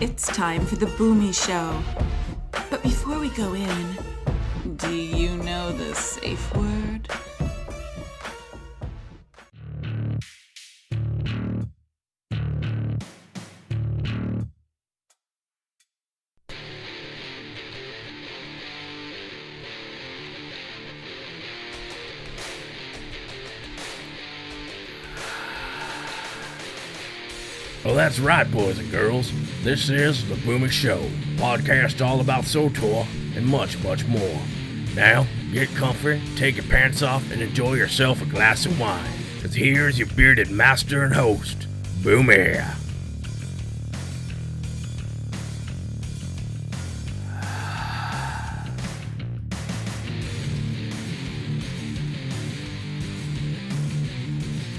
It's time for the Boomy Show. But before we go in, do you know the safe word? Well, that's right, boys and girls. This is the Boomy Show, podcast all about Swtor and much, much more. Now, get comfy, take your pants off, and enjoy yourself a glass of wine. Cause here's your bearded master and host, Boomy.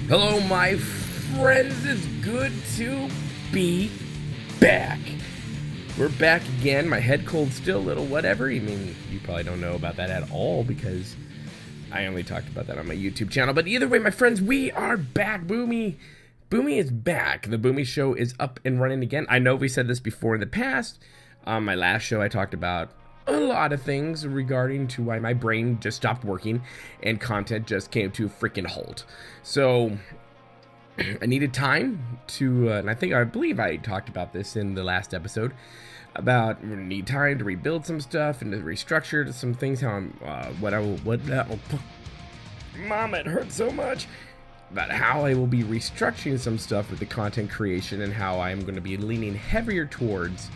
Hello, my friends, it's good to be back. We're back again. My head cold's still a little whatever. I mean, you probably don't know about that at all because I only talked about that on my YouTube channel. But either way, my friends, we are back. Boomy is back. The Boomy Show is up and running again. I know we said this before in the past. On my last show, I talked about a lot of things regarding to why my brain just stopped working and content just came to a freaking halt. So I needed time to, and I believe I talked about this in the last episode, about need time to rebuild some stuff and to restructure some things, how I'm, Mom, it hurts so much, about how I will be restructuring some stuff with the content creation and how I'm going to be leaning heavier towards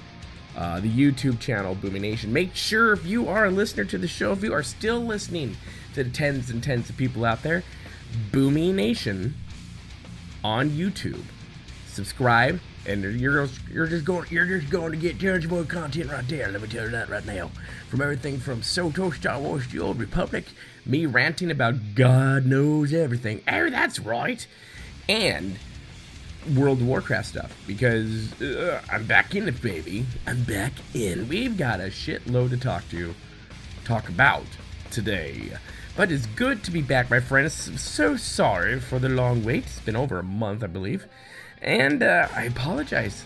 the YouTube channel, Boomy Nation. Make sure if you are a listener to the show, if you are still listening to the tens and tens of people out there, Boomy Nation on YouTube, subscribe, and you're just going to get tons more content right there. Let me tell you that right now. From everything from Swtor, Star Wars, the Old Republic, me ranting about God knows everything. Oh, that's right, and World of Warcraft stuff, because I'm back in it, baby. I'm back in. We've got a shitload to talk about today. But it's good to be back, my friends. So sorry for the long wait. It's been over a month, I believe. And I apologize.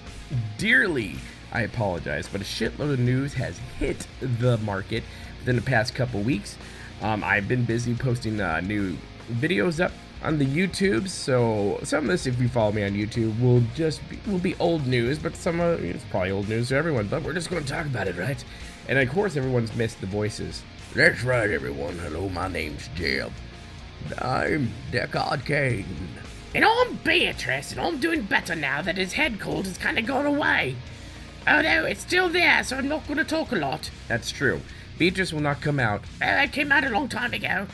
Dearly, I apologize. But a shitload of news has hit the market within the past couple weeks. I've been busy posting new videos up on the YouTube. So some of this, if you follow me on YouTube, will be old news. But some of it's probably old news to everyone. But we're just going to talk about it, right? And of course, everyone's missed the voices. That's right, everyone. Hello, my name's Jeb. I'm Deckard Kane. And I'm Beatrice, and I'm doing better now that his head cold has kind of gone away. Although it's still there, so I'm not going to talk a lot. That's true. Beatrice will not come out. It came out a long time ago.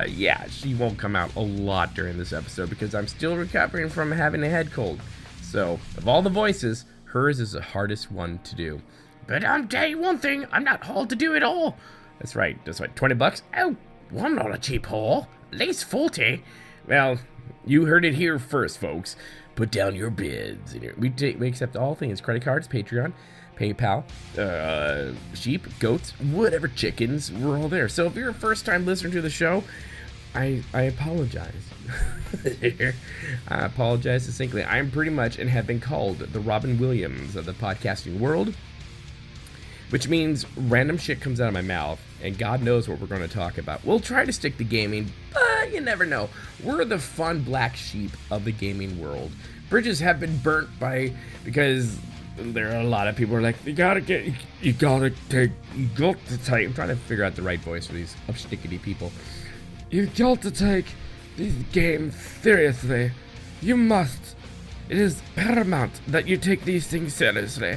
Yeah, she won't come out a lot during this episode because I'm still recovering from having a head cold. So, of all the voices, hers is the hardest one to do. But I'll tell you one thing, I'm not hard to do at all. That's right, $20? Oh, well, I'm not a cheap whore. At least 40. Well, you heard it here first, folks. Put down your bids. We accept all things, credit cards, Patreon, PayPal, sheep, goats, whatever, chickens, we're all there. So if you're a first-time listener to the show, I apologize. I apologize succinctly. I'm pretty much and have been called the Robin Williams of the podcasting world. Which means random shit comes out of my mouth, and God knows what we're going to talk about. We'll try to stick to gaming, but you never know. We're the fun black sheep of the gaming world. Bridges have been burnt because there are a lot of people who are like, you gotta take. I'm trying to figure out the right voice for these upstickety people. You got to take these games seriously. You must. It is paramount that you take these things seriously.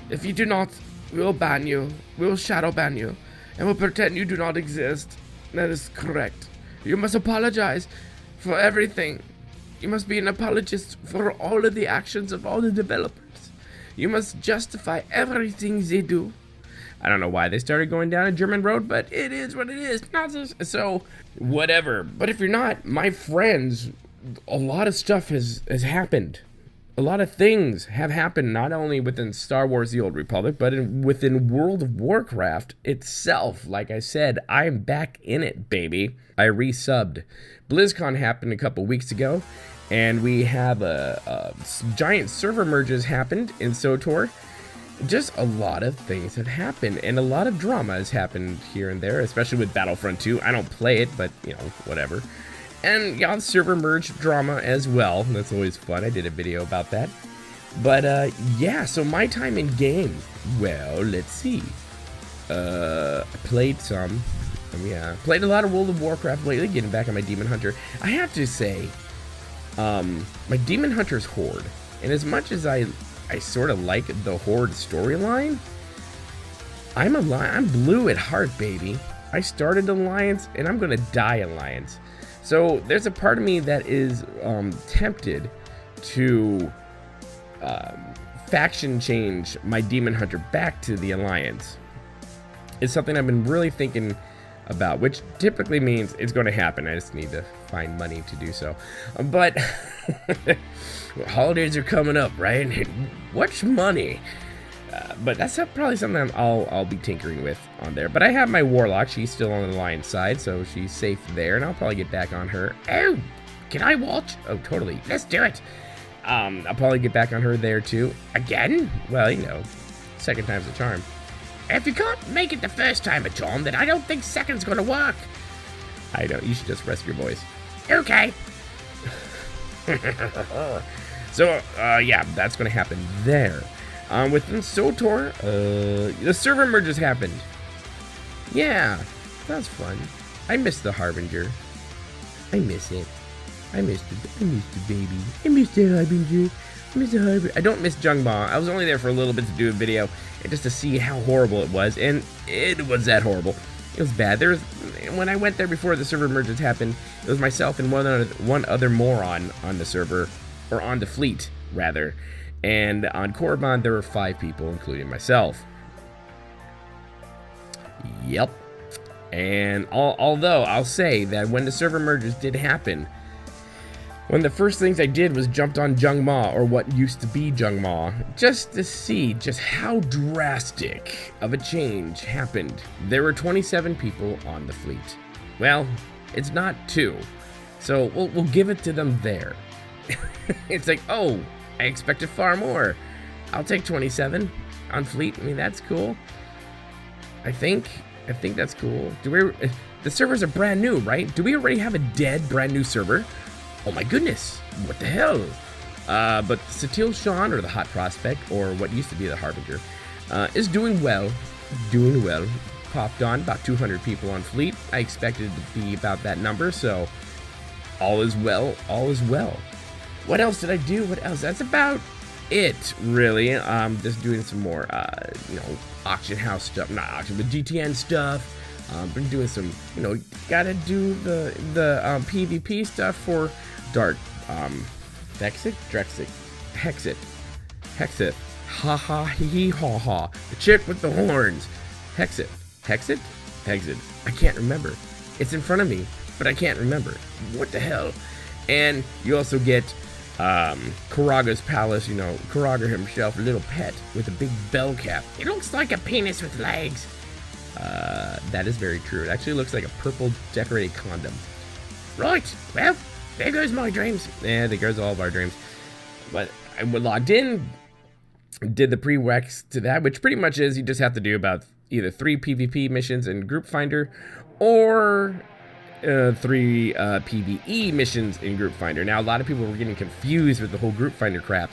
If you do not, we'll ban you, we'll shadow ban you, and we'll pretend you do not exist. That is correct. You must apologize for everything. You must be an apologist for all of the actions of all the developers. You must justify everything they do. I don't know why they started going down a German road, but it is what it is. So, whatever. But if you're not, my friends, a lot of stuff has happened. A lot of things have happened, not only within Star Wars The Old Republic, but within World of Warcraft itself. Like I said, I'm back in it, baby. I resubbed. BlizzCon happened a couple weeks ago, And we have giant server merges happened in Swtor. Just a lot of things have happened, and a lot of drama has happened here and there, especially with Battlefront 2. I don't play it, but, you know, whatever. And, yeah, server merge drama as well. That's always fun. I did a video about that. But, yeah, so my time in game, well, let's see. I played some. Yeah, played a lot of World of Warcraft lately, getting back on my Demon Hunter. I have to say, my Demon Hunter's Horde, and as much as I sort of like the Horde storyline, I'm blue at heart, baby. I started Alliance, and I'm gonna die Alliance. So there's a part of me that is tempted to faction change my Demon Hunter back to the Alliance. It's something I've been really thinking about, which typically means it's going to happen. I just need to find money to do so. But holidays are coming up, right? What's money? But that's probably something I'll be tinkering with on there. But I have my Warlock. She's still on the Lion side, so she's safe there, and I'll probably get back on her. Oh, can I watch? Oh, totally. Let's do it. I'll probably get back on her there too. Again? Well, you know, second time's a charm. If you can't make it the first time a charm, then I don't think second's gonna work. I know, you should just rest your voice. Okay. So, yeah, that's gonna happen there. Within Swtor, the server merges happened. Yeah, that was fun. I miss the Harbinger. I miss it. I miss the baby. I miss the Harbinger. I miss the Harbinger. I don't miss Jungma. I was only there for a little bit to do a video, and just to see how horrible it was, and it was that horrible. It was bad. When I went there before the server merges happened, it was myself and one other moron on the server, or on the fleet, rather. And on Korriban, there were 5 people, including myself. Yep. And although I'll say that when the server merges did happen, one of the first things I did was jumped on Jungma, or what used to be Jungma, just to see just how drastic of a change happened. There were 27 people on the fleet. Well, it's not 2, so we'll give it to them there. It's like, oh, I expected far more. I'll take 27 on fleet. I mean, that's cool. I think that's cool. The servers are brand new, right? Do we already have a dead brand new server? Oh my goodness, what the hell? But Satil Sean, or the Hot Prospect, or what used to be the Harbinger, is doing well. Popped on about 200 people on fleet. I expected it to be about that number, so all is well. What else did I do? What else? That's about it, really. Just doing some more, auction house stuff. Not auction, but GTN stuff. Been doing some, gotta do the PvP stuff for Dark, Hexit, ha ha hee ha ha, the chick with the horns, Hexit, I can't remember. It's in front of me, but I can't remember. What the hell? And you also get Karaga's palace, Karaga himself, a little pet with a big bell cap. It looks like a penis with legs. That is very true. It actually looks like a purple decorated condom. Right, well, there goes my dreams. Yeah, there goes all of our dreams. But I logged in, did the prereqs to that, which pretty much is you just have to do about either 3 PvP missions in Group Finder, or 3 PvE missions in Group Finder. Now, a lot of people were getting confused with the whole Group Finder crap.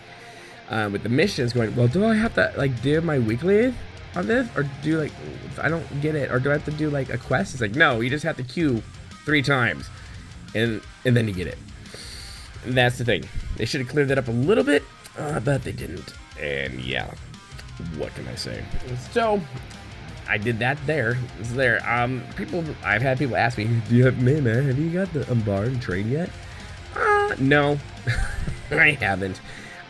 With the missions going, well, do I have to, do my weekly on this, or do I don't get it, or do I have to do a quest? It's like, no, you just have to queue 3 times, and then you get it. And that's the thing. They should have cleared that up a little bit, but they didn't. And yeah, what can I say? So I did that there. It's there. I've had people ask me, do you have, man, have you got the Umbar and train yet? No, I haven't.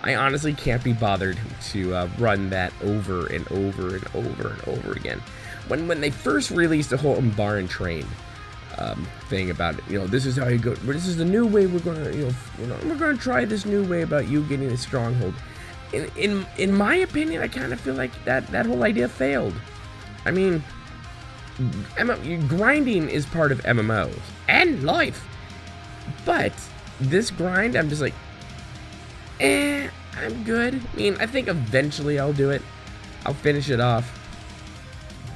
I honestly can't be bothered to run that over and over and over and over again. When they first released the whole Umbar and Train thing about it, this is how you go. This is the new way we're gonna, we're gonna try this new way about you getting a stronghold. In my opinion, I kind of feel like that whole idea failed. I mean, grinding is part of MMOs and life, but this grind, I'm just like, I'm good. I mean, I think eventually I'll do it. I'll finish it off.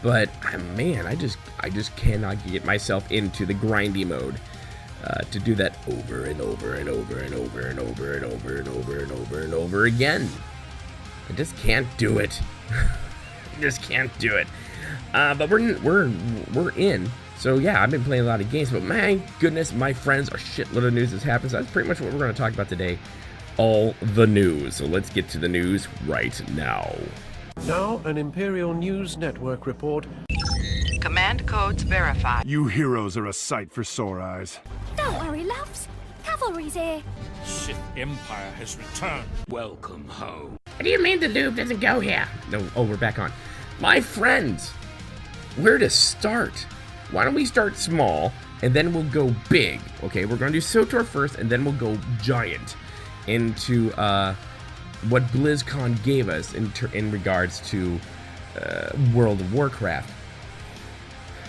But man, I just cannot get myself into the grindy mode to do that over and over and over and over and over and over and over and over and over again. I just can't do it. I just can't do it. But we're in. So yeah, I've been playing a lot of games, but my goodness, my friends, a shitload of news has happened. So that's pretty much what we're going to talk about today. All the news. So let's get to the news right now. Now, an Imperial News Network report. Command codes verified. You heroes are a sight for sore eyes. Don't worry, loves. Cavalry's here. Sith Empire has returned. Welcome home. What do you mean the lube doesn't go here? No, oh, we're back on. My friends, where to start? Why don't we start small and then we'll go big? Okay, we're going to do Swtor first and then we'll go giant into what BlizzCon gave us in regards to World of Warcraft.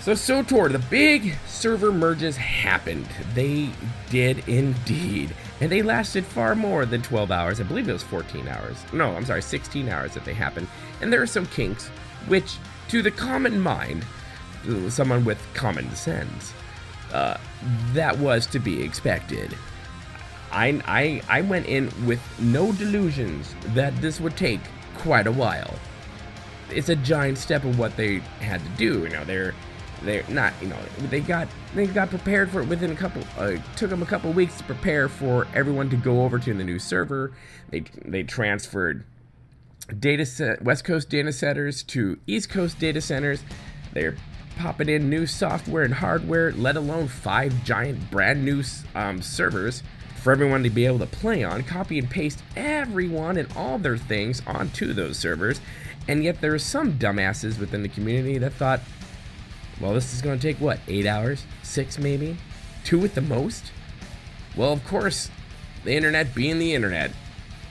So Swtor, the big server merges happened. They did indeed. And they lasted far more than 12 hours. I believe it was 14 hours. No, I'm sorry, 16 hours that they happened. And there are some kinks, which to the common mind, someone with common sense, that was to be expected. I went in with no delusions that this would take quite a while. It's a giant step of what they had to do. You know, they're not, you know, they got prepared for it within a couple. Took them a couple weeks to prepare for everyone to go over to the new server. They transferred West Coast data centers to East Coast data centers. They're popping in new software and hardware, let alone 5 giant brand new servers for everyone to be able to play on, copy and paste everyone and all their things onto those servers. And yet there are some dumbasses within the community that thought, well, this is going to take what, 8 hours, 6 maybe, 2 at the most? Well, of course, the internet being the internet,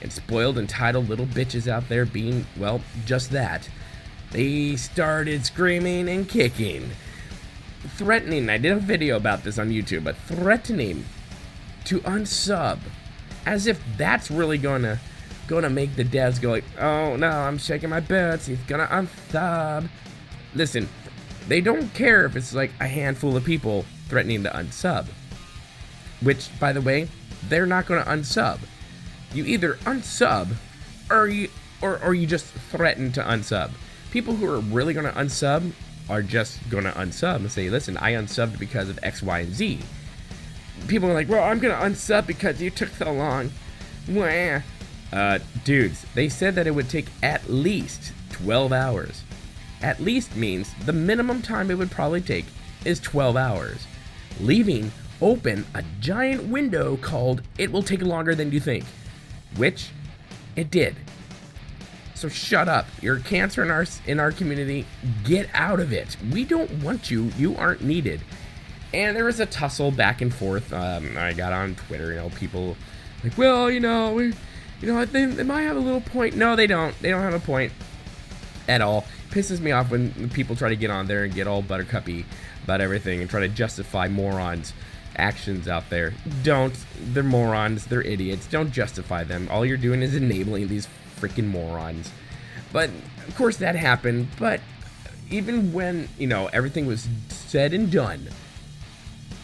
and spoiled entitled little bitches out there being, well, just that. They started screaming and kicking, threatening. I did a video about this on YouTube, but threatening to unsub, as if that's really gonna make the devs go like, oh no, I'm shaking my boots, he's gonna unsub. Listen, they don't care if it's like a handful of people threatening to unsub, which, by the way, they're not gonna unsub. You either unsub or you just threaten to unsub. People who are really gonna unsub are just gonna unsub and say, listen, I unsubbed because of X, Y, and Z. People are like, well, I'm gonna unsub because you took so long. Wah. Dudes, they said that it would take at least 12 hours. At least means the minimum time it would probably take is 12 hours, leaving open a giant window called it will take longer than you think, which it did. So shut up. You're a cancer in our community. Get out of it. We don't want you. You aren't needed. And there was a tussle back and forth. I got on Twitter, you know, people like, well, I think they might have a little point. No, they don't. They don't have a point at all. Pisses me off when people try to get on there and get all buttercuppy about everything and try to justify morons' actions out there. Don't. They're morons. They're idiots. Don't justify them. All you're doing is enabling these freaking morons. But of course that happened. But even when, everything was said and done,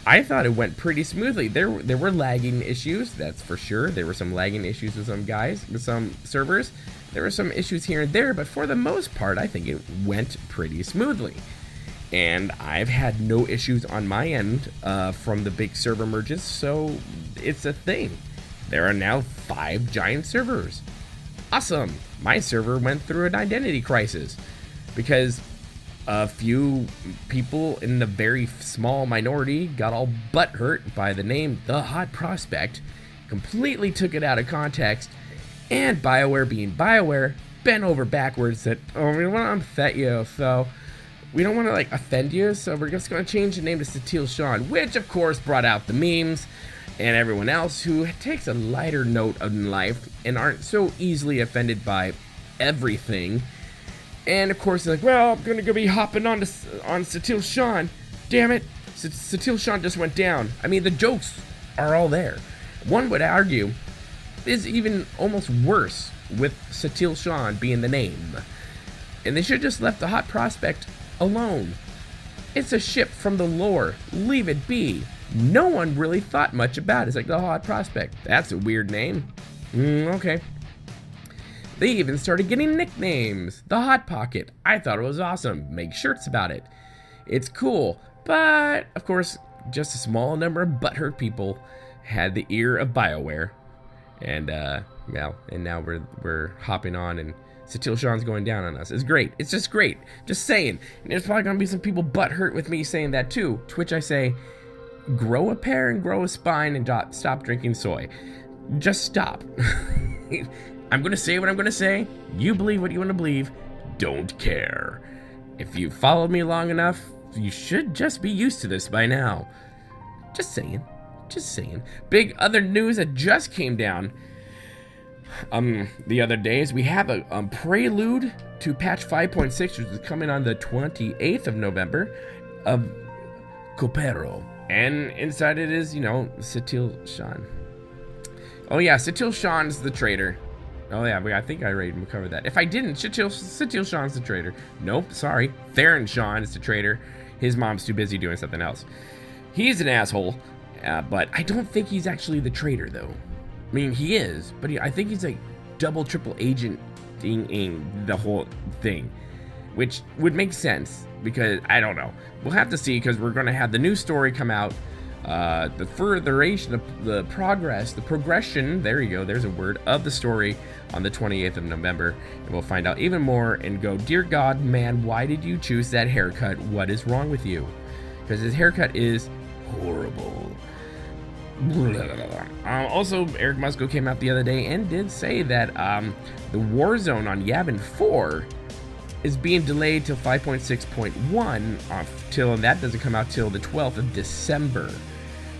I thought it went pretty smoothly. There were lagging issues, that's for sure. There were some lagging issues with some guys, with some servers. There were some issues here and there, but for the most part, I think it went pretty smoothly. And I've had no issues on my end from the big server merges, so it's a thing. There are now 5 giant servers. Awesome! My server went through an identity crisis because a few people in the very small minority got all butthurt by the name The Hot Prospect, completely took it out of context, and BioWare being BioWare, bent over backwards said, oh, we don't want to upset you, so we don't want to offend you, so we're just going to change the name to Satil Sean, which of course brought out the memes and everyone else who takes a lighter note in life and aren't so easily offended by everything. And of course, they're like, well, I'm gonna go be hopping on Satil Sean. Damn it, Satil Sean just went down. I mean, the jokes are all there. One would argue is even almost worse with Satil Shan being the name. And they should have just left the hot prospect alone. It's a ship from the lore. Leave it be. No one really thought much about it. It's like the hot prospect. That's a weird name. Okay. They even started getting nicknames. The Hot Pocket. I thought it was awesome. Make shirts about it. It's cool. But, of course, just a small number of butthurt people had the ear of BioWare. And, well, and now we're hopping on and Satil Shan's going down on us. It's great. It's just great. Just saying. And there's probably going to be some people butthurt with me saying that too. To which I say, grow a pair and grow a spine and stop drinking soy. Just stop. I'm going to say what I'm going to say. You believe what you want to believe. Don't care. If you followed me long enough, you should just be used to this by now. Just saying. Just saying. Big other news that just came down the other day is we have a prelude to patch 5.6, which is coming on the 28th of November, of Copero. And inside it is, Satil Shan. Oh yeah, Satil Shan's the traitor. Oh yeah, I think I already covered that. If I didn't, Satil Shan's the traitor. Nope, sorry. Theron Shan is the traitor. His mom's too busy doing something else. He's an asshole, but I don't think he's actually the traitor, though. I mean, he is, but I think he's like double, triple agenting the whole thing, which would make sense because I don't know. We'll have to see because we're going to have the new story come out. The furtheration of the progression, there you go, there's a word, of the story on the 28th of November. And we'll find out even more and go, dear God, man, why did you choose that haircut? What is wrong with you? Because his haircut is horrible. Also, Eric Musco came out the other day and did say that the Warzone on Yavin 4 is being delayed till 5.6.1 and that doesn't come out till the 12th of December.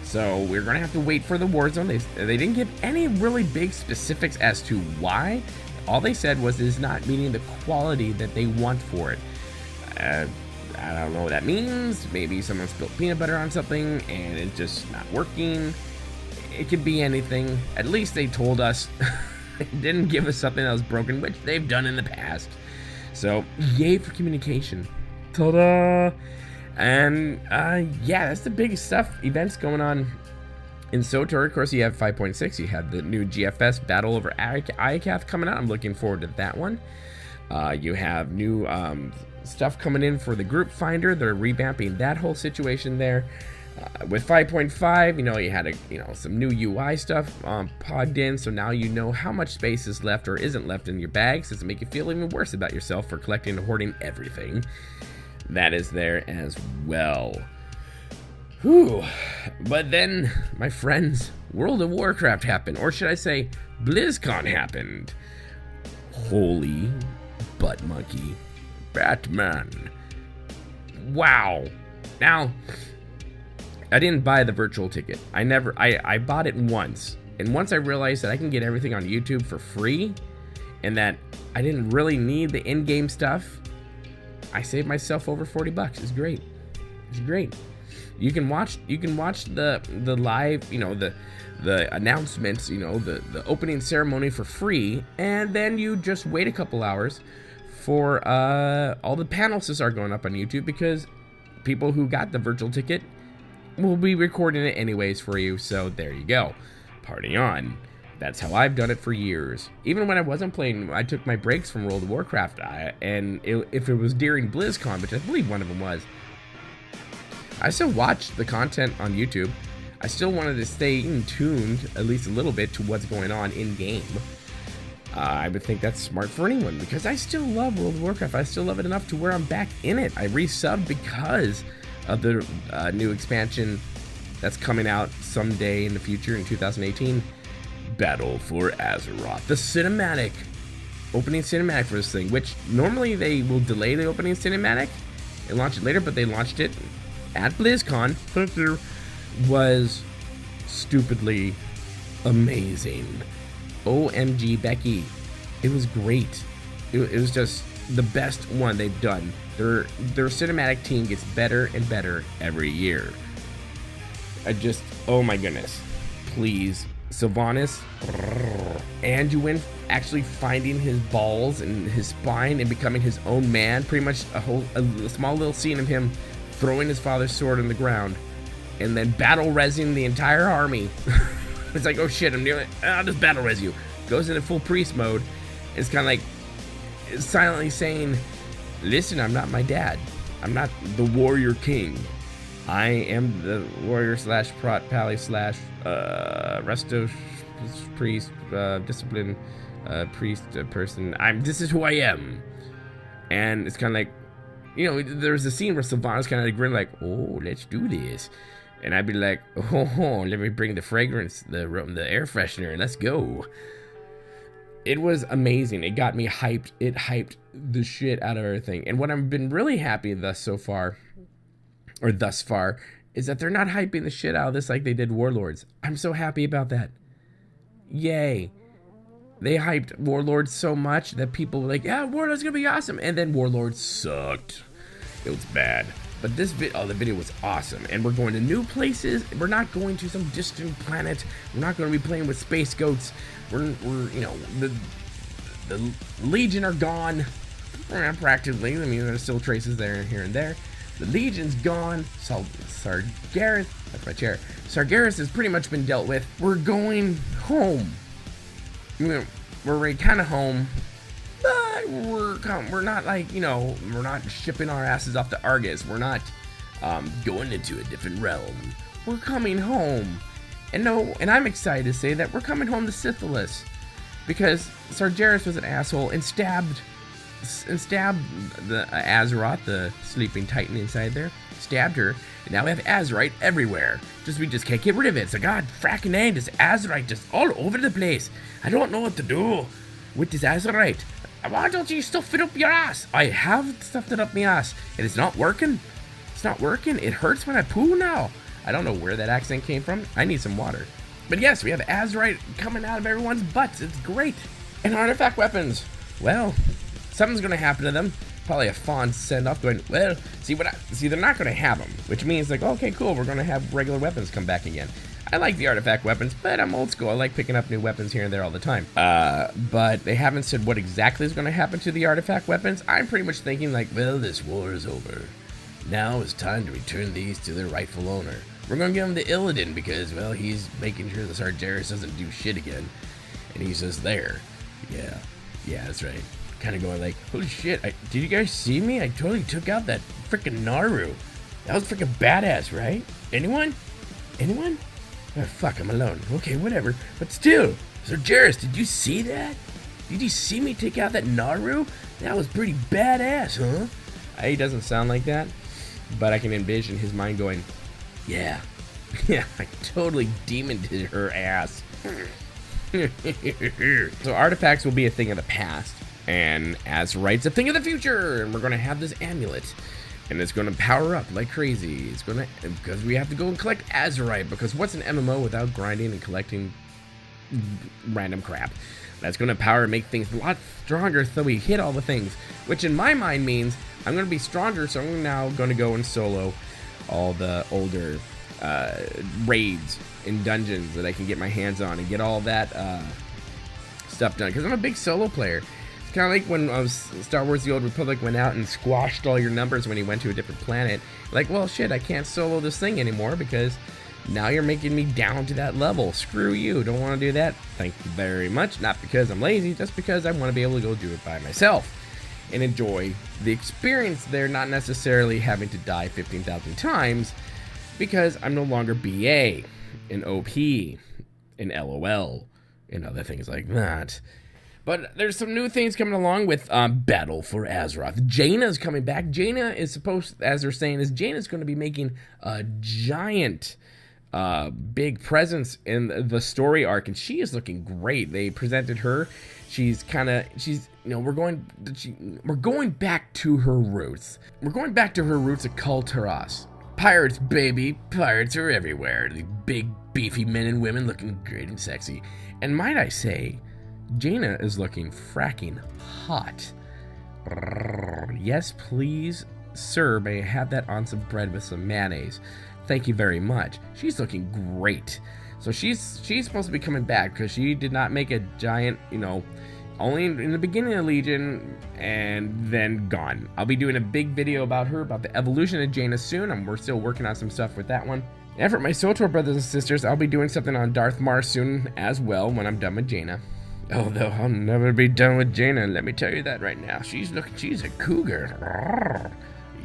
So we're going to have to wait for the Warzone. They didn't give any really big specifics as to why. All they said was it's not meeting the quality that they want for it. I don't know what that means. Maybe someone spilled peanut butter on something and it's just not working. It could be anything. At least they told us. They didn't give us something that was broken, which they've done in the past. So, yay for communication. Ta-da! And, yeah, that's the biggest stuff. Events going on in SWTOR. Of course, you have 5.6. You have the new GFS Battle over Ikath coming out. I'm looking forward to that one. You have new stuff coming in for the group finder. They're revamping that whole situation there. With 5.5, you had some new UI stuff podded in, so now you know how much space is left or isn't left in your bags. Does it make you feel even worse about yourself for collecting and hoarding everything? That is there as well. Whew. But then, my friends, World of Warcraft happened, or should I say, BlizzCon happened. Holy butt monkey. Batman. Wow. Now, I didn't buy the virtual ticket. I bought it once. And once I realized that I can get everything on YouTube for free and that I didn't really need the in-game stuff, I saved myself over $40. It's great. It's great. You can watch the live, the announcements, the opening ceremony for free, and then you just wait a couple hours for all the panels to start going up on YouTube because people who got the virtual ticket will be recording it anyways for you, so there you go. Party on. That's how I've done it for years. Even when I wasn't playing, I took my breaks from World of Warcraft, if it was during BlizzCon, which I believe one of them was, I still watched the content on YouTube. I still wanted to stay in tuned, at least a little bit, to what's going on in-game. I would think that's smart for anyone, because I still love World of Warcraft. I still love it enough to where I'm back in it. I resubbed because of the new expansion that's coming out someday in the future in 2018. Battle for Azeroth. The cinematic. Opening cinematic for this thing, which normally they will delay the opening cinematic and launch it later, but they launched it at BlizzCon. Thank you. Was stupidly amazing. OMG, Becky. It was great. It was just the best one they've done. Their cinematic team gets better and better every year. Oh my goodness. Please Sylvanas, Anduin actually finding his balls and his spine and becoming his own man. Pretty much a small little scene of him throwing his father's sword on the ground and then battle resing the entire army. It's like, oh shit, I'll just battle res you. Goes into full priest mode. It's kind of like silently saying, listen, I'm not my dad. I'm not the warrior king. I am the warrior slash prot pally slash resto priest discipline priest person. This is who I am. And it's kind of like, you know, there's a scene where Sylvanas kind of grin like, oh, let's do this. And I'd be like, oh, let me bring the fragrance, the air freshener, and let's go. It was amazing. It got me hyped. It hyped the shit out of everything. And what I've been really happy thus far, is that they're not hyping the shit out of this like they did Warlords. I'm so happy about that. Yay. They hyped Warlords so much that people were like, yeah, Warlords gonna be awesome. And then Warlords sucked. It was bad. But this the video was awesome. And we're going to new places. We're not going to some distant planet. We're not going to be playing with space goats. We're you know, the Legion are gone. Practically. I mean, there's still traces there here and there. The Legion's gone. Sargeras, that's my chair. Sargeras has pretty much been dealt with. We're going home. We're already kind of home, but we're not like, you know, we're not shipping our asses off to Argus. We're not going into a different realm. We're coming home. And I'm excited to say that we're coming home to Sithilus, because Sargeras was an asshole and stabbed the Azeroth, the sleeping titan inside there. Stabbed her, and now we have Azerite everywhere. We just can't get rid of it. So god fracking dang, this Azerite just all over the place. I don't know what to do with this Azerite. Why don't you stuff it up your ass? I have stuffed it up my ass, and it's not working. It's not working. It hurts when I poo now. I don't know where that accent came from. I need some water. But yes, we have Azerite coming out of everyone's butts. It's great. And artifact weapons. Well, something's gonna happen to them. Probably a fond send-off going, well, see, they're not gonna have them, which means like, okay, cool, we're gonna have regular weapons come back again. I like the artifact weapons, but I'm old school. I like picking up new weapons here and there all the time. But they haven't said what exactly is gonna happen to the artifact weapons. I'm pretty much thinking like, well, this war is over. Now it's time to return these to their rightful owner. We're gonna give them to Illidan because, well, he's making sure the Sargeras doesn't do shit again. And he's just there. Yeah, that's right. Kind of going like, holy shit, did you guys see me? I totally took out that freaking Naru. That was freaking badass, right? Anyone? Oh, fuck, I'm alone. Okay, whatever. But still, Sargeras, did you see that? Did you see me take out that Naru? That was pretty badass, huh? He doesn't sound like that, but I can envision his mind going, yeah, I totally demoned her ass. So artifacts will be a thing of the past. And Azerite's a thing of the future, and we're gonna have this amulet, and it's gonna power up like crazy. It's gonna, because we have to go and collect Azerite, because what's an MMO without grinding and collecting random crap? That's gonna power and make things a lot stronger so we hit all the things, which in my mind means I'm gonna be stronger, so I'm now gonna go and solo all the older raids and dungeons that I can get my hands on and get all that stuff done, because I'm a big solo player. Kind of like when Star Wars The Old Republic went out and squashed all your numbers when he went to a different planet. Like, well, shit, I can't solo this thing anymore because now you're making me down to that level. Screw you, don't want to do that. Thank you very much. Not because I'm lazy, just because I want to be able to go do it by myself and enjoy the experience there, not necessarily having to die 15,000 times because I'm no longer BA and OP and LOL and other things like that. But there's some new things coming along with Battle for Azeroth. Jaina's coming back. Jaina is supposed, as they're saying, Jaina's going to be making a giant, big presence in the story arc, and she is looking great. They presented her. We're going back to her roots. We're going back to her roots of Kul Tiras. Pirates, baby. Pirates are everywhere. The big, beefy men and women looking great and sexy. And might I say, Jaina is looking fracking hot. Yes, please, sir, may I have that on some bread with some mayonnaise? Thank you very much. She's looking great. So she's supposed to be coming back because she did not make a giant, only in the beginning of Legion and then gone. I'll be doing a big video about her, about the evolution of Jaina soon. We're still working on some stuff with that one. And for my Swtor brothers and sisters, I'll be doing something on Darth Mar soon as well when I'm done with Jaina. Although I'll never be done with Jaina, let me tell you that right now. She's a cougar.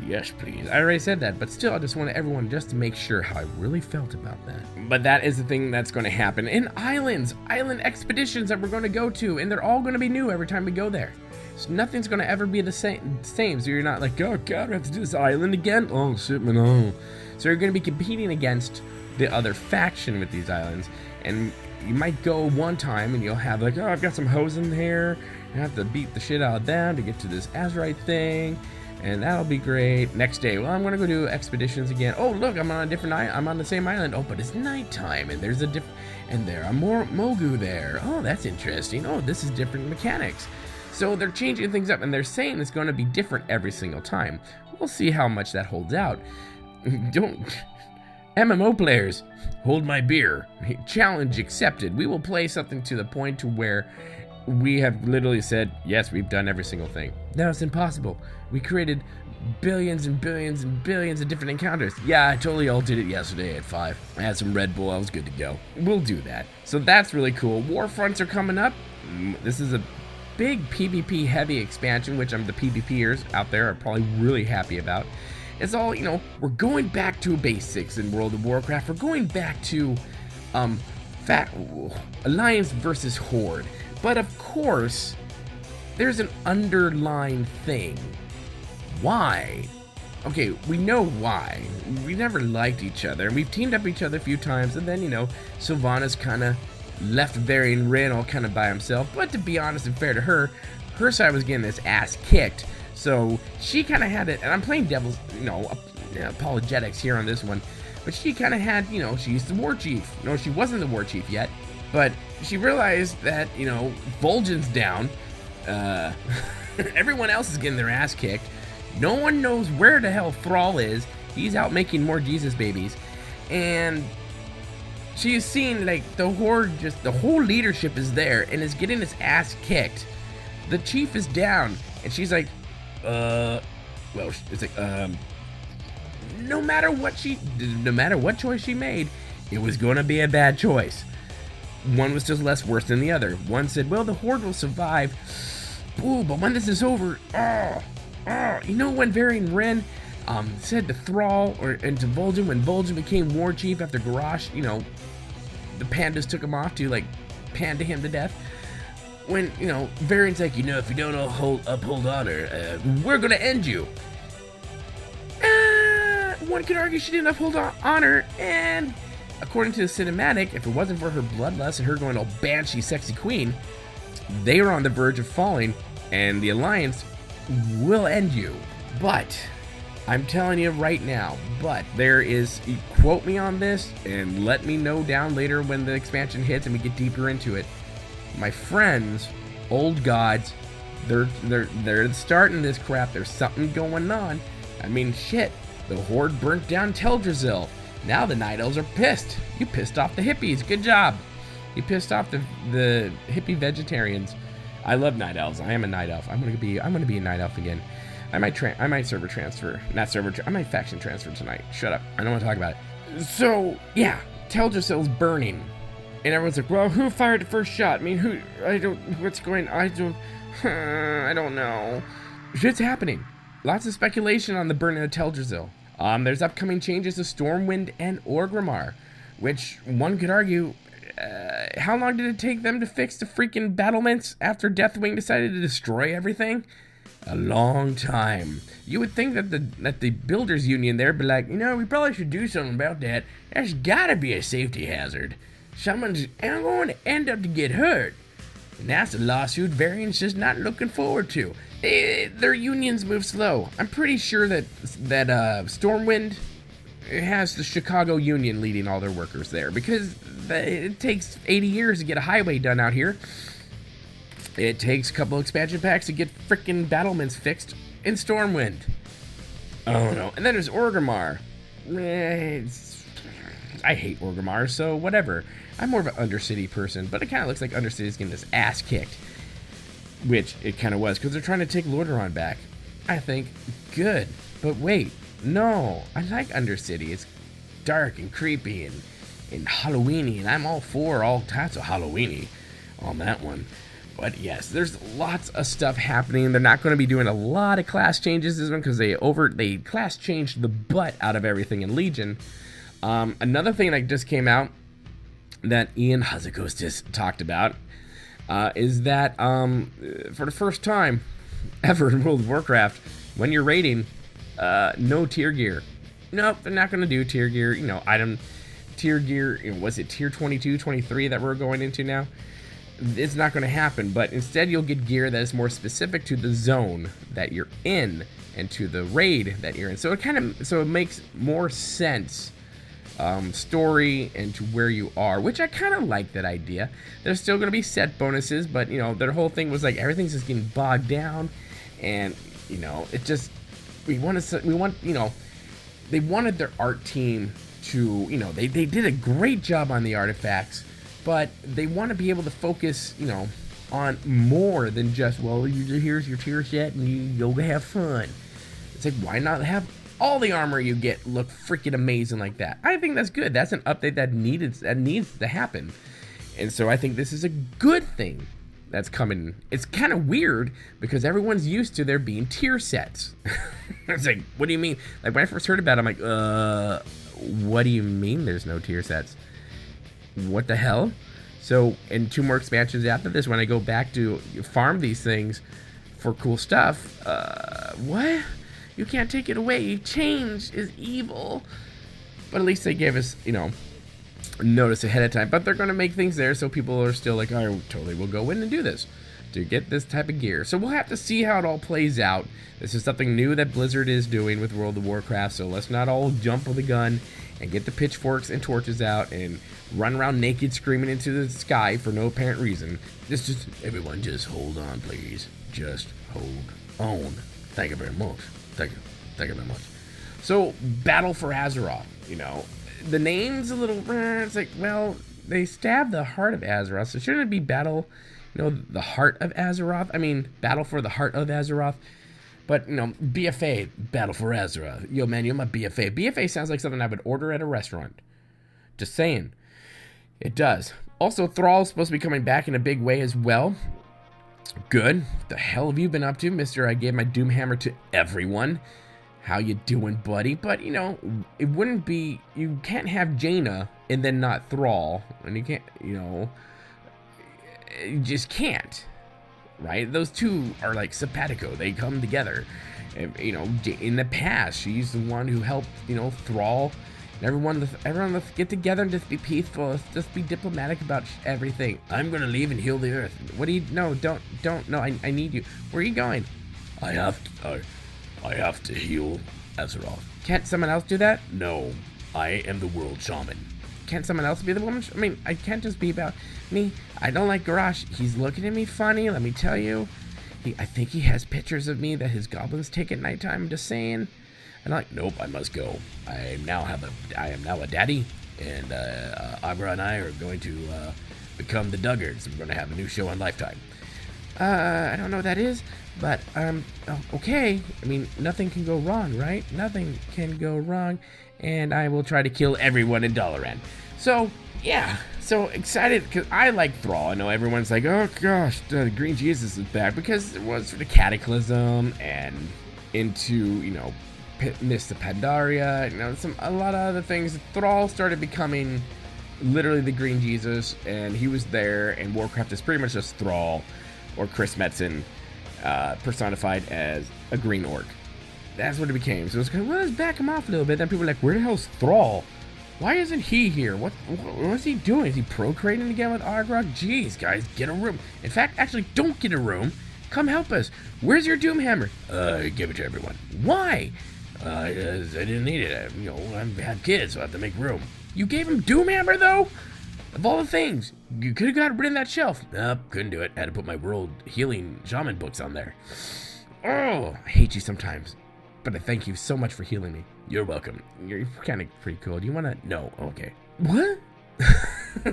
Yes, please. I already said that, but still, I just wanted everyone just to make sure how I really felt about that. But that is the thing that's going to happen in island expeditions that we're going to go to, and they're all going to be new every time we go there. So nothing's going to ever be the same. So you're not like, oh God, we have to do this island again? Oh, shit, man, oh. So you're going to be competing against the other faction with these islands, and you might go one time and you'll have like, oh, I've got some hoes in here. I have to beat the shit out of them to get to this Azerite thing. And that'll be great. Next day, well, I'm gonna go do expeditions again. Oh, look, I'm on a different island. I'm on the same island. Oh, but it's nighttime, and there's a different, and there are more Mogu there. Oh, that's interesting. Oh, this is different mechanics. So they're changing things up, and they're saying it's gonna be different every single time. We'll see how much that holds out. MMO players, hold my beer. Challenge accepted. We will play something to the point to where we have literally said, yes, we've done every single thing. No, it's impossible. We created billions and billions and billions of different encounters. Yeah, I totally all did it yesterday at 5. I had some Red Bull, I was good to go. We'll do that. So that's really cool. War fronts are coming up. This is a big PvP heavy expansion, which the PvPers out there are probably really happy about. It's all, we're going back to basics in World of Warcraft. We're going back to Alliance versus Horde. But of course, there's an underlying thing. Why? Okay, we know why. We never liked each other, and we've teamed up each other a few times, and then, Sylvanas kind of left Varian Wrynn all kind of by himself. But to be honest and fair to her, her side was getting this ass kicked, so she kind of had it, and I'm playing devil's, apologetics here on this one, but she kind of had, she's the war chief. No, she wasn't the war chief yet, but she realized that, Vol'jin's down, everyone else is getting their ass kicked. No one knows where the hell Thrall is. He's out making more Jesus babies. And she's seen, the Horde, the whole leadership is there and is getting his ass kicked. The chief is down. And she's like, no matter what choice she made, it was going to be a bad choice. One was just less worse than the other. One said, well, the Horde will survive. Ooh, but when this is over, when Varian Wrynn said to Thrall and to Vol'jin, when Vol'jin became war chief after Garrosh, the pandas took him off to panda him to death. When, Varian's like, if you don't uphold honor, we're gonna end you. One could argue she didn't uphold honor, and according to the cinematic, if it wasn't for her bloodlust and her going all banshee sexy queen, they were on the verge of falling, and the Alliance will end you. But I'm telling you right now, you quote me on this and let me know down later when the expansion hits and we get deeper into it. My friends, old gods, they're starting this crap. There's something going on. I mean, shit, the Horde burnt down Teldrassil. Now the Night Elves are pissed. You pissed off the hippies. Good job. You pissed off the hippie vegetarians. I love Night Elves. I am a Night Elf. I'm gonna be a Night Elf again. I might server transfer. I might faction transfer tonight. Shut up. I don't want to talk about it. So yeah, Teldrassil's burning, and everyone's like, well, who fired the first shot? I mean, I don't know. Shit's happening. Lots of speculation on the burning of Teldrassil. There's upcoming changes to Stormwind and Orgrimmar, which one could argue, how long did it take them to fix the freaking battlements after Deathwing decided to destroy everything? A long time. You would think that the builders union there would be like, we probably should do something about that. There's gotta be a safety hazard. Someone's going to end up to get hurt. And that's a lawsuit Varian's just not looking forward to. Their unions move slow. I'm pretty sure that Stormwind has the Chicago Union leading all their workers there, because it takes 80 years to get a highway done out here. It takes a couple expansion packs to get frickin' battlements fixed in Stormwind. Oh no. And then there's Orgrimmar. I hate Orgrimmar, so whatever. I'm more of an Undercity person, but it kind of looks like Undercity's getting this ass kicked. Which it kind of was, because they're trying to take Lordaeron back. I think, good. But wait, no. I like Undercity. It's dark and creepy and Halloweeny, and I'm all for all types of Halloweeny on that one. But yes, there's lots of stuff happening. They're not going to be doing a lot of class changes this one, because they class changed the butt out of everything in Legion. Another thing that just came out that Ian Hazakos just talked about is that for the first time ever in World of Warcraft, when you're raiding, no tier gear. Nope, they're not going to do tier gear. You know, item tier gear. Was it tier 22, 23 that we're going into now? It's not going to happen, but instead you'll get gear that is more specific to the zone that you're in and to the raid that you're in. So it makes more sense, story and to where you are, which I kind of like that idea. There's still going to be set bonuses, but you know, their whole thing was like everything's just getting bogged down, and you know, it just we want you know, they wanted their art team to, you know, they did a great job on the artifacts. But they want to be able to focus, you know, on more than just, well, here's your tier set and you go have fun. It's like, why not have all the armor you get look freaking amazing like that? I think that's good. That's an update that needs to happen. And so I think this is a good thing that's coming. It's kind of weird because everyone's used to there being tier sets. It's like, what do you mean? Like, when I first heard about it, I'm like, what do you mean there's no tier sets? What the hell? So, and 2 more expansions after this, when I go back to farm these things for cool stuff, what? You can't take it away. Change is evil. But at least they gave us, you know, notice ahead of time. But they're going to make things there so people are still like, oh, totally, we'll go in and do this to get this type of gear. So we'll have to see how it all plays out. This is something new that Blizzard is doing with World of Warcraft, so let's not all jump with the gun and get the pitchforks and torches out and run around naked screaming into the sky for no apparent reason. Just everyone just hold on, please. Just hold on. Thank you very much. Thank you very much. So, Battle for Azeroth, you know, the name's a little, it's like, well, they stabbed the heart of Azeroth, so shouldn't it be Battle, you know, the Heart of Azeroth? I mean, Battle for the Heart of Azeroth. But, you know, BFA, Battle for Azeroth. Yo, man, you're my BFA. BFA sounds like something I would order at a restaurant. Just saying. It does. Also, Thrall's supposed to be coming back in a big way as well. Good. What the hell have you been up to, mister? I gave my Doomhammer to everyone. How you doing, buddy? But, you know, it wouldn't be... You can't have Jaina and then not Thrall. And you can't, you know... You just can't. Right? Those two are like simpatico. They come together. And, you know, in the past, she's the one who helped, you know, Thrall. And everyone, let's get together and just be peaceful. Let's just be diplomatic about everything. I'm gonna leave and heal the earth. What do you? No, don't. No, I need you. Where are you going? I have to heal Azeroth. Can't someone else do that? No, I am the world shaman. Can't someone else be the woman? I mean, I can't just be about me. I don't like Garrosh. He's looking at me funny, let me tell you. I think he has pictures of me that his goblins take at nighttime. I'm just saying. And I'm like, nope, I must go. I am now a daddy, and Agra and I are going to become the Duggards. We're going to have a new show on Lifetime. I don't know what that is, but okay. I mean, nothing can go wrong, right? Nothing can go wrong, and I will try to kill everyone in Dalaran. So, yeah, so excited, because I like Thrall. I know everyone's like, oh gosh, the Green Jesus is back, because it was for the Cataclysm, and into, you know, Mist of Pandaria, you know, a lot of other things. Thrall started becoming literally the Green Jesus, and he was there, and Warcraft is pretty much just Thrall, or Chris Metzen, personified as a green orc. That's what it became. So it's kind of, well, let's back him off a little bit. Then people are like, where the hell's Thrall? Why isn't he here? What's he doing? Is he procreating again with Argrog? Jeez, guys, get a room. In fact, actually, don't get a room. Come help us. Where's your Doomhammer? Give it to everyone. Why? I didn't need it. You know, I have kids, so I have to make room. You gave him Doomhammer, though? Of all the things, you could have got rid of that shelf. Nope, couldn't do it. Had to put my world healing shaman books on there. Oh, I hate you sometimes. But I thank you so much for healing me. You're welcome. You're kind of pretty cool. Do you want to? No. Okay. What?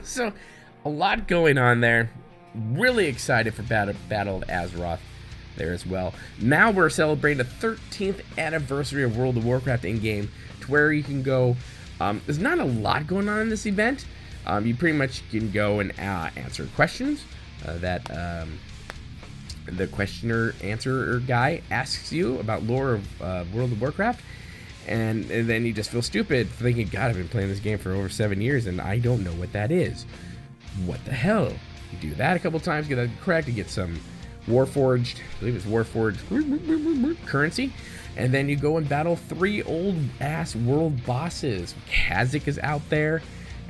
So, a lot going on there. Really excited for Battle of Azeroth there as well. Now we're celebrating the 13th anniversary of World of Warcraft in-game, to where you can go. There's not a lot going on in this event. You pretty much can go and answer questions that the questioner answerer guy asks you about lore of World of Warcraft. And then you just feel stupid thinking, God, I've been playing this game for over 7 years and I don't know what that is. What the hell? You do that a couple times, get that correct, you get some Warforged, I believe it's Warforged currency, and then you go and battle 3 old-ass world bosses. Kha'Zix is out there,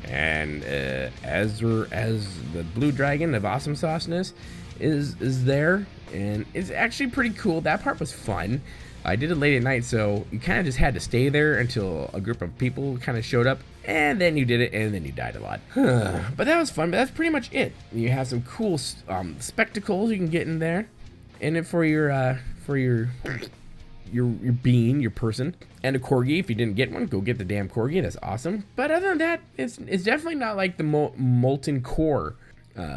and as the blue dragon of awesome sauceness is there, and it's actually pretty cool. That part was fun. I did it late at night, so you kind of just had to stay there until a group of people kind of showed up, and then you did it, and then you died a lot. But that was fun, but that's pretty much it. You have some cool spectacles you can get in there, and for your being, your person, and a corgi. If you didn't get one, go get the damn corgi. That's awesome. But other than that, it's definitely not like the Molten Core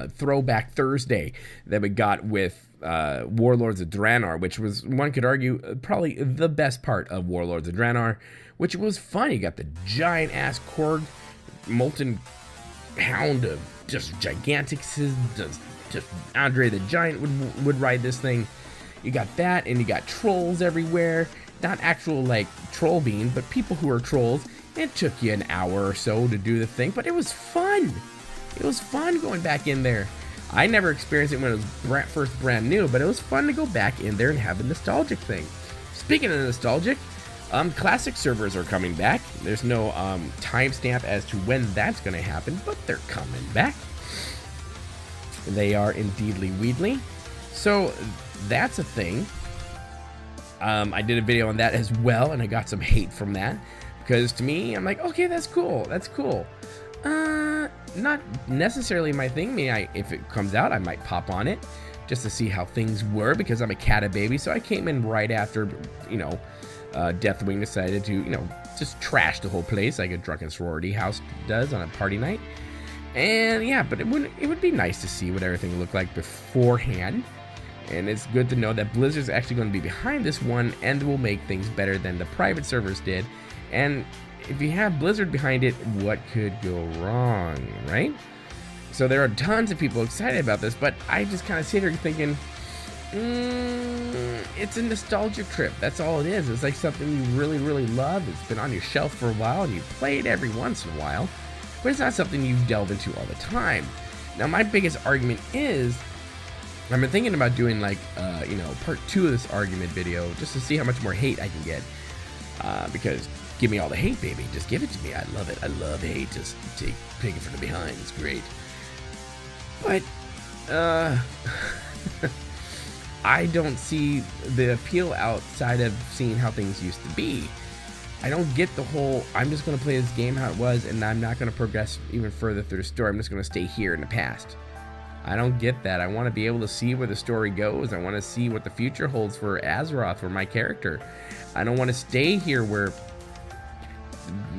Throwback Thursday that we got with Warlords of Draenor, which was, one could argue, probably the best part of Warlords of Draenor, which was fun. You got the giant ass Korg Molten Hound of just gigantic, just Andre the Giant would ride this thing. You got that, and you got trolls everywhere. Not actual like troll being, but people who are trolls. It took you an hour or so to do the thing, but it was fun. It was fun going back in there. I never experienced it when it was first brand new, but it was fun to go back in there and have a nostalgic thing. Speaking of nostalgic, classic servers are coming back. There's no timestamp as to when that's going to happen, but they're coming back. They are indeedly weedly. So that's a thing. I did a video on that as well, and I got some hate from that. Because to me, I'm like, okay, that's cool. That's cool. Not necessarily my thing. I mean, if it comes out, I might pop on it just to see how things were, because I'm a Cata baby. So I came in right after, Deathwing decided to, just trash the whole place like a drunken sorority house does on a party night. And yeah, but it would be nice to see what everything looked like beforehand. And it's good to know that Blizzard's actually going to be behind this one and will make things better than the private servers did. And if you have Blizzard behind it, what could go wrong, right? So there are tons of people excited about this, but I just kind of sit here thinking, it's a nostalgic trip. That's all it is. It's like something you really, really love. It's been on your shelf for a while, and you play it every once in a while, but it's not something you delve into all the time. Now, my biggest argument is, I've been thinking about doing like, part 2 of this argument video, just to see how much more hate I can get, because give me all the hate, baby. Just give it to me. I love it. I love hate. Just take it from the behind. It's great. But, I don't see the appeal outside of seeing how things used to be. I don't get the whole, I'm just going to play this game how it was, and I'm not going to progress even further through the story. I'm just going to stay here in the past. I don't get that. I want to be able to see where the story goes. I want to see what the future holds for Azeroth, for my character. I don't want to stay here where,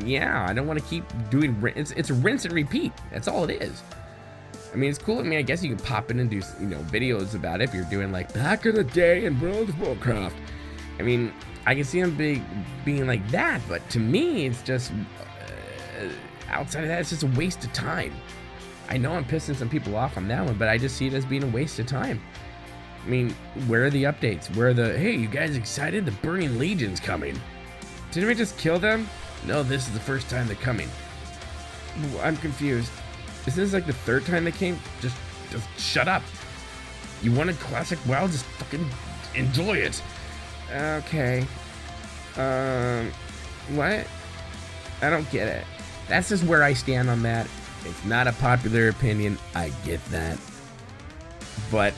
I don't want to keep doing, it's a rinse and repeat. That's all it is. I mean, it's cool. I mean, I guess you can pop in and do, videos about it if you're doing like back in the day in World of Warcraft. I mean, I can see them being like that, but to me, it's just, outside of that, it's just a waste of time. I know I'm pissing some people off on that one, but I just see it as being a waste of time. I mean, where are the updates? Where are the, hey, you guys excited? The Burning Legion's coming. Didn't we just kill them? No, this is the first time they're coming. I'm confused. Is this like the 3rd time they came? Just shut up. You wanted classic WoW? Just fucking enjoy it. Okay. What? I don't get it. That's just where I stand on that. It's not a popular opinion. I get that. But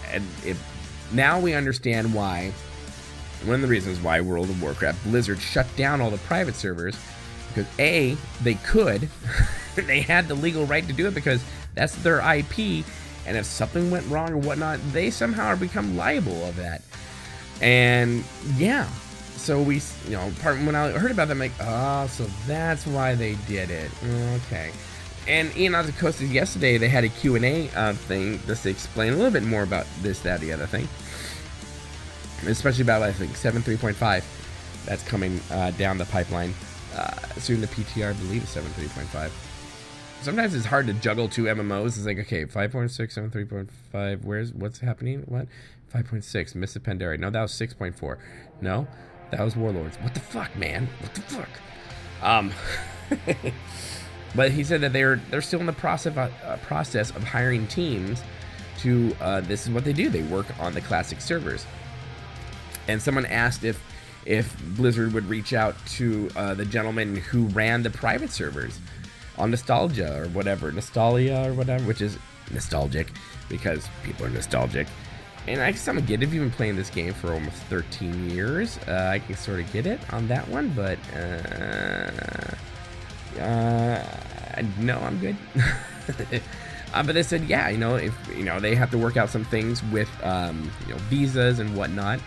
now we understand why. One of the reasons why World of Warcraft Blizzard shut down all the private servers, because A, they could. They had the legal right to do it because that's their IP, and if something went wrong or whatnot, they somehow become liable of that. And yeah, so we, when I heard about that, I'm like, oh, so that's why they did it. Okay. And Ian Ozakostas yesterday, they had a Q&A thing just to explain a little bit more about this, that, the other thing. Especially about, I think, 7.3.5. That's coming down the pipeline. Soon the PTR, I believe, is 7.3.5. Sometimes it's hard to juggle two MMOs. It's like, okay, 5.6, 7.3.5. What's happening? What? 5.6, Mists of Pandaria. No, that was 6.4. No, that was Warlords. What the fuck, man? What the fuck? But he said that they're still in the process of hiring teams to. This is what they do. They work on the classic servers. And someone asked if Blizzard would reach out to the gentleman who ran the private servers on Nostalgia or whatever, which is nostalgic because people are nostalgic. And I guess I'm gonna get it. If you've been playing this game for almost 13 years, I can sort of get it on that one, but no, I'm good. But they said, yeah, if they have to work out some things with visas and whatnot.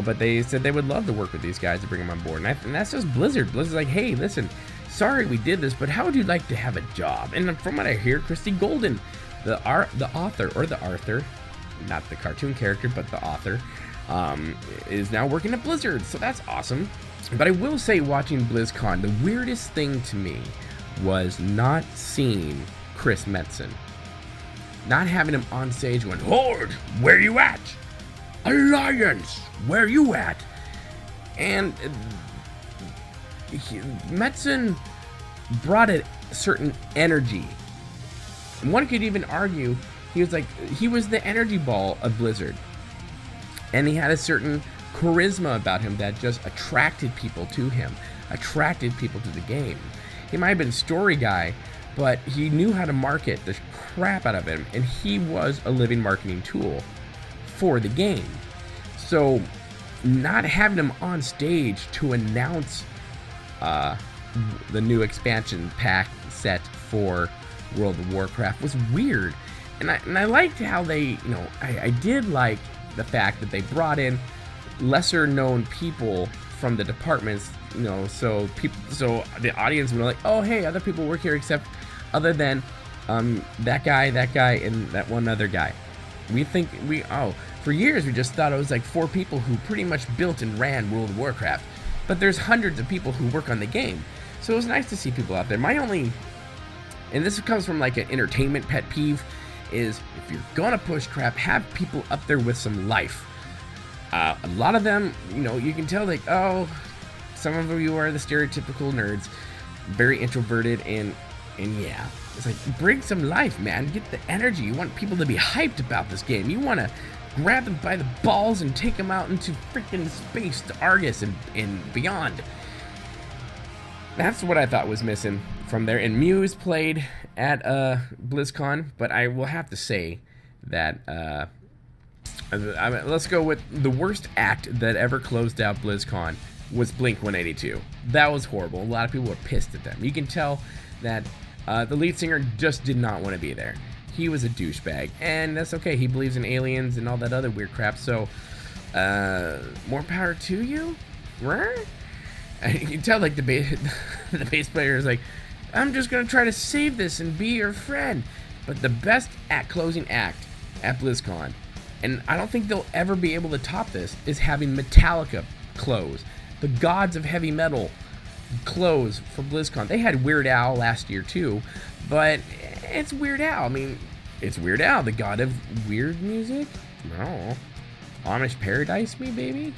But they said they would love to work with these guys to bring them on board. And that's just Blizzard. Blizzard's like, hey, listen, sorry we did this, but how would you like to have a job? And from what I hear, Christy Golden, the author, not the cartoon character, but the author, is now working at Blizzard. So that's awesome. But I will say, watching BlizzCon, the weirdest thing to me was not seeing Chris Metzen. Not having him on stage going, Horde, where you at? Alliance, where you at? And Metzen brought a certain energy. And one could even argue he was the energy ball of Blizzard. And he had a certain charisma about him that just attracted people to him, attracted people to the game. He might have been a story guy, but he knew how to market the crap out of him, and he was a living marketing tool for the game. So not having him on stage to announce the new expansion pack set for World of Warcraft was weird. And I liked how they, I did like the fact that they brought in lesser known people from the departments, so the audience would be like, oh, hey, other people work here except other than that guy, and that one other guy. For years we just thought it was like 4 people who pretty much built and ran World of Warcraft, but there's hundreds of people who work on the game. So it was nice to see people out there. And this comes from like an entertainment pet peeve, is if you're gonna push crap, have people up there with some life. A lot of them, you can tell, like, oh, some of you are the stereotypical nerds, very introverted, and yeah, it's like, bring some life, man. Get the energy. You want people to be hyped about this game. You want to grab them by the balls and take them out into freaking space to Argus and beyond. That's what I thought was missing from there. And Muse played at BlizzCon, but I will have to say that let's go with the worst act that ever closed out BlizzCon was Blink-182. That was horrible. A lot of people were pissed at them. You can tell that the lead singer just did not want to be there. He was a douchebag, and that's okay. He believes in aliens and all that other weird crap, so more power to you. You can tell, like, the bass player is like, I'm just gonna try to save this and be your friend. But the best closing act at BlizzCon, and I don't think they'll ever be able to top this, is having Metallica close. The gods of heavy metal close for BlizzCon. They had Weird Al last year too, but it's Weird Al. I mean, it's Weird Al, the god of weird music. No, Amish Paradise, me baby.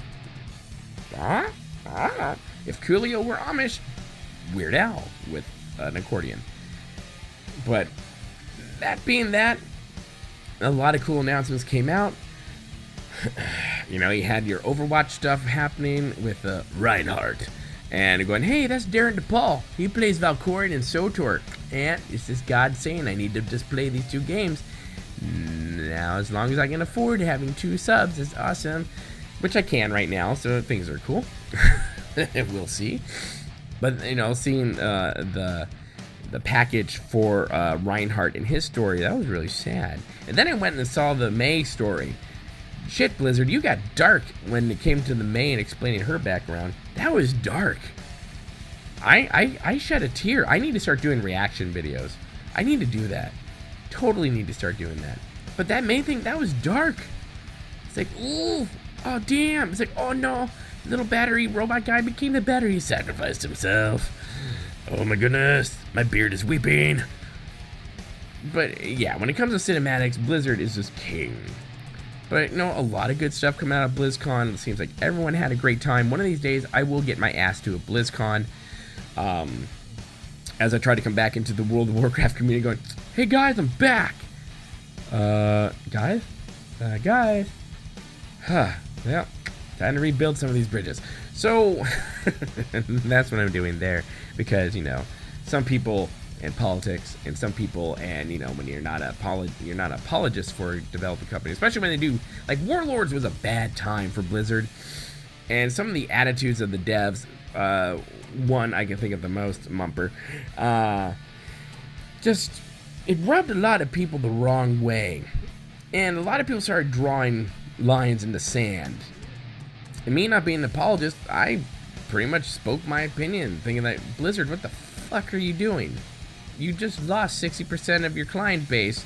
If Coolio were Amish, Weird Al with an accordion. But that being that, a lot of cool announcements came out. You had your Overwatch stuff happening with Reinhardt, and going, hey, that's Darren DePaul. He plays Valkorion and Swtor. And it's this god saying I need to just play these 2 games. Now, as long as I can afford having 2 subs, it's awesome. Which I can right now, so things are cool. We'll see. But, seeing the package for Reinhardt and his story, that was really sad. And then I went and saw the May story. Shit, Blizzard, you got dark when it came to the May and explaining her background. That was dark. I shed a tear. I need to start doing reaction videos I need to do that. Totally need to start doing that. But that main thing, that was dark. It's like, ooh, oh damn. It's like, oh no, little battery robot guy became the battery. He sacrificed himself. Oh my goodness, my beard is weeping. But yeah, when it comes to cinematics, Blizzard is just king. But you know, a lot of good stuff coming out of BlizzCon. It seems like everyone had a great time. One of these days, I will get my ass to a BlizzCon. As I try to come back into the World of Warcraft community going, hey guys, I'm back. Guys? Huh. Well, time to rebuild some of these bridges. So, that's what I'm doing there. Because, you know, some people in politics, and some people, and, you know, when you're not an apologist for developing companies, especially when they do, like, Warlords was a bad time for Blizzard. And some of the attitudes of the devs, one I can think of the most, Mumper, just, it rubbed a lot of people the wrong way. And a lot of people started drawing lines in the sand. And me not being an apologist, I pretty much spoke my opinion, thinking that, Blizzard, what the fuck are you doing? You just lost 60% of your client base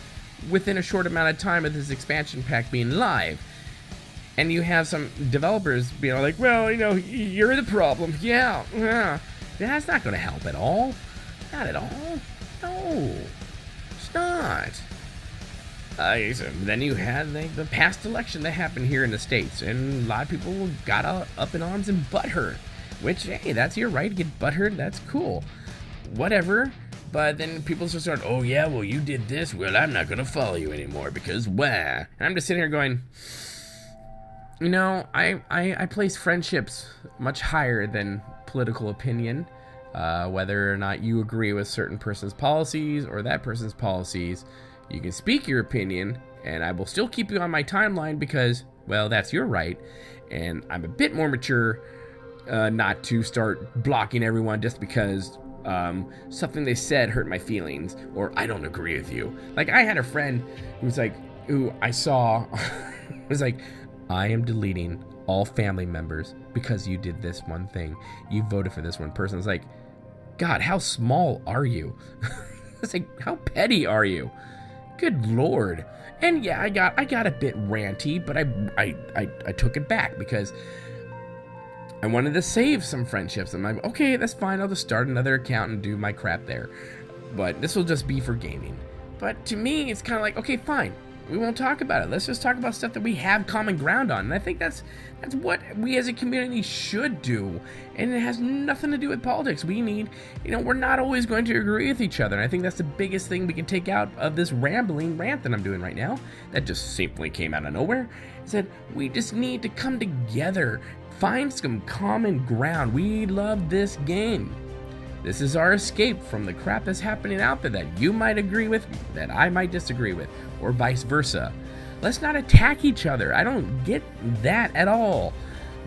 within a short amount of time of this expansion pack being live. And you have some developers being like, well, you know, you're the problem. Yeah. That's not going to help at all. Not at all. No. It's not. So then you had the past election that happened here in the States. And a lot of people got up in arms and butthurt. Which, hey, that's your right to get butthurt. That's cool. Whatever. But then people just start, oh yeah, well you did this. Well, I'm not going to follow you anymore because wah. And I'm just sitting here going, you know, I place friendships much higher than political opinion. Whether or not you agree with certain person's policies or that person's policies, you can speak your opinion, and I will still keep you on my timeline because, well, that's your right. And I'm a bit more mature not to start blocking everyone just because something they said hurt my feelings or I don't agree with you. Like, I had a friend who I saw was like, I am deleting all family members because you did this one thing. You voted for this one person. It's like, God, how small are you? It's like, how petty are you? Good Lord. And yeah, I got a bit ranty, but I took it back because I wanted to save some friendships. I'm like, okay, that's fine. I'll just start another account and do my crap there. But this will just be for gaming. But to me, it's kind of like, okay, fine. We won't talk about it. Let's just talk about stuff that we have common ground on. And I think that's what we as a community should do. And it has nothing to do with politics. We need, you know, we're not always going to agree with each other. And I think that's the biggest thing we can take out of this rambling rant that I'm doing right now. That just simply came out of nowhere. Is that we just need to come together. Find some common ground. We love this game. This is our escape from the crap that's happening out there that you might agree with, that I might disagree with, or vice versa. Let's not attack each other. I don't get that at all.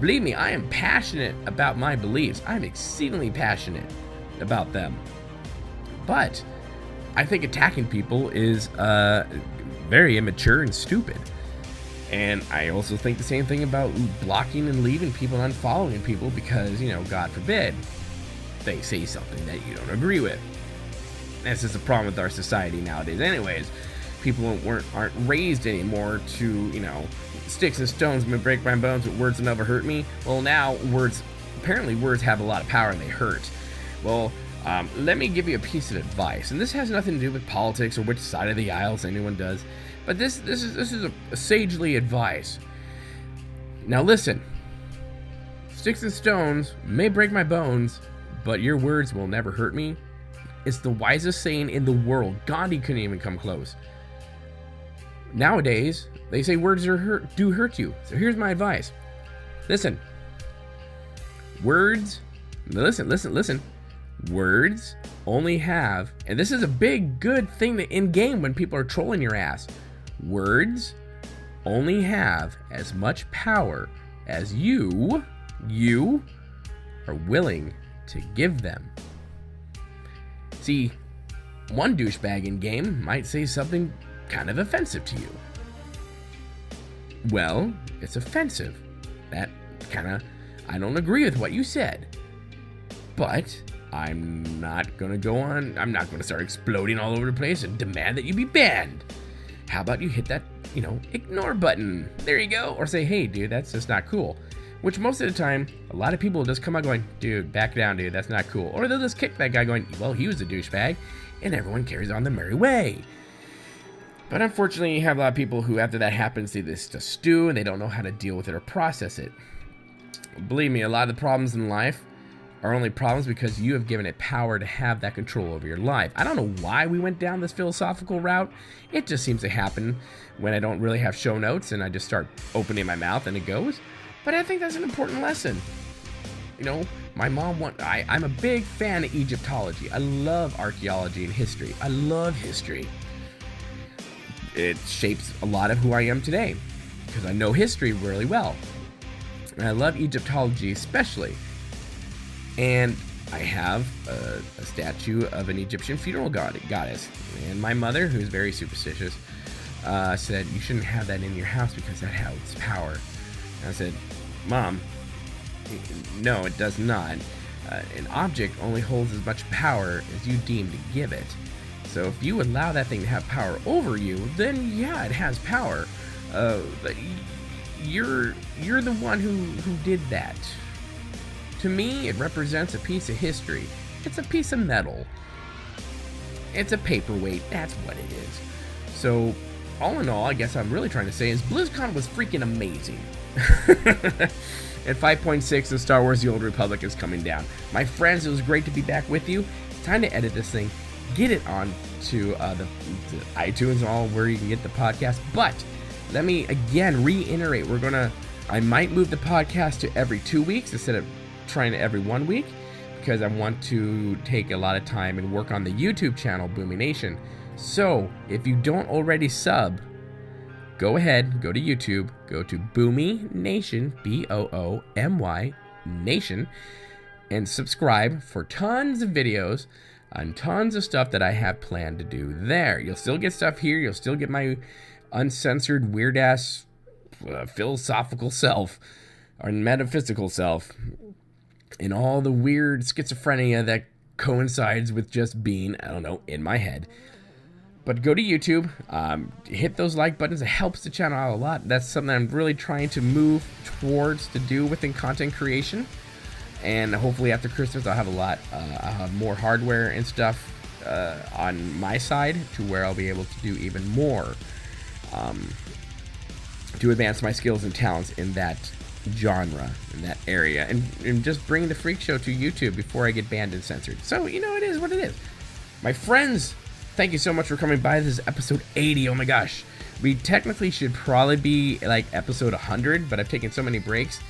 Believe me, I am passionate about my beliefs. I'm exceedingly passionate about them. But I think attacking people is very immature and stupid. And I also think the same thing about blocking and leaving people and unfollowing people because, you know, God forbid, they say something that you don't agree with. That's just a problem with our society nowadays. Anyways, people aren't raised anymore to, you know, sticks and stones may break my bones, but words will never hurt me. Well, now apparently words have a lot of power and they hurt. Well, let me give you a piece of advice, and this has nothing to do with politics or which side of the aisles anyone does, but this is a sagely advice. Now listen, sticks and stones may break my bones, but your words will never hurt me. It's the wisest saying in the world. Gandhi couldn't even come close. Nowadays, they say words do hurt you. So here's my advice. Listen. Words, listen. Words only have, and this is a big good thing that in game when people are trolling your ass. Words only have as much power as you are willing to give them. See, one douchebag in game might say something kind of offensive to you. Well, it's offensive. That kind of, I don't agree with what you said. But I'm not gonna go on. I'm not gonna start exploding all over the place and demand that you be banned. How about you hit that, ignore button? There you go. Or say, hey, dude, that's just not cool. Which most of the time, a lot of people will just come out going, dude, back down, dude, that's not cool. Or they'll just kick that guy going, well, he was a douchebag, and everyone carries on their merry way. But unfortunately, you have a lot of people who, after that happens, they just stew and they don't know how to deal with it or process it. Believe me, a lot of the problems in life are only problems because you have given it power to have that control over your life. I don't know why we went down this philosophical route. It just seems to happen when I don't really have show notes and I just start opening my mouth and it goes. But I think that's an important lesson. My mom I'm a big fan of Egyptology. I love archaeology and history. I love history. It shapes a lot of who I am today because I know history really well. And I love Egyptology especially. And I have a statue of an Egyptian funeral goddess. And my mother, who's very superstitious, said, you shouldn't have that in your house because that has power. And I said, Mom, no, it does not. An object only holds as much power as you deem to give it. So if you allow that thing to have power over you, then yeah, it has power. But you're the one who did that. To me, it represents a piece of history. It's a piece of metal. It's a paperweight. That's what it is. So, all in all, I guess I'm really trying to say is BlizzCon was freaking amazing. At 5.6, the Star Wars The Old Republic is coming down. My friends, it was great to be back with you. It's time to edit this thing. Get it on to the iTunes and all where you can get the podcast. But let me again reiterate, I might move the podcast to every 2 weeks instead of trying to every 1 week, because I want to take a lot of time and work on the YouTube channel, Boomy Nation. So if you don't already sub, go ahead, go to YouTube, go to Boomy Nation, Boomy Nation, and subscribe for tons of videos on tons of stuff that I have planned to do there. You'll still get stuff here. You'll still get my uncensored, weird-ass philosophical self, or metaphysical self, and all the weird schizophrenia that coincides with just being, in my head. But go to YouTube, hit those like buttons. It helps the channel out a lot. That's something I'm really trying to move towards to do within content creation. And hopefully after Christmas, I'll have more hardware and stuff on my side to where I'll be able to do even more to advance my skills and talents in that genre, in that area, and just bring the freak show to YouTube before I get banned and censored. So, it is what it is. My friends, thank you so much for coming by. This is episode 80. Oh my gosh. We technically should probably be like episode 100, but I've taken so many breaks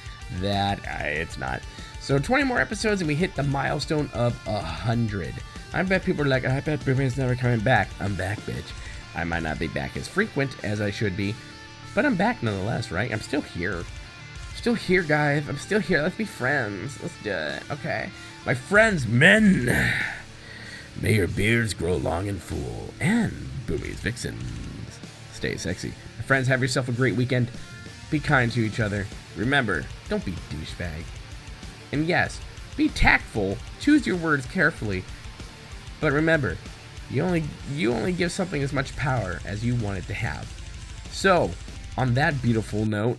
that it's not. So 20 more episodes and we hit the milestone of 100. I bet people are like, I bet Boomy's never coming back. I'm back, bitch. I might not be back as frequent as I should be, but I'm back nonetheless, right? I'm still here. Still here, guys. I'm still here. Let's be friends. Let's do it. Okay. My friends, men. May your beards grow long and full. And Boomy's vixens. Stay sexy. My friends, have yourself a great weekend. Be kind to each other. Remember, don't be douchebag. And yes, be tactful. Choose your words carefully. But remember, you only give something as much power as you want it to have. So, on that beautiful note,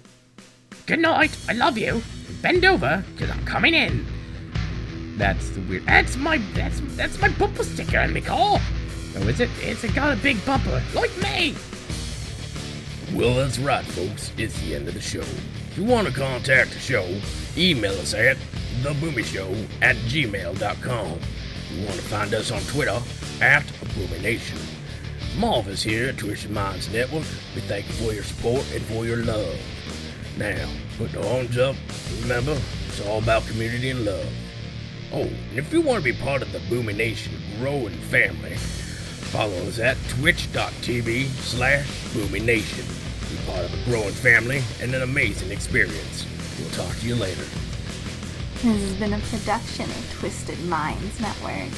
good night, I love you. Bend over, cause I'm coming in. That's the weird. That's my bumper sticker in my car. Oh, is it? It's got a big bumper, like me. Well, that's right, folks. It's the end of the show. If you want to contact the show, email us at theboomyshow@gmail.com. If you want to find us on Twitter, @BoomyNation. Marvis here at Twitch Minds Network. We thank you for your support and for your love. Now, put the arms up. Remember, it's all about community and love. Oh, and if you want to be part of the Boomy Nation growing family, follow us at twitch.tv/Boomy Nation. Be part of a growing family and an amazing experience. We'll talk to you later. This has been a production of Twisted Minds Network.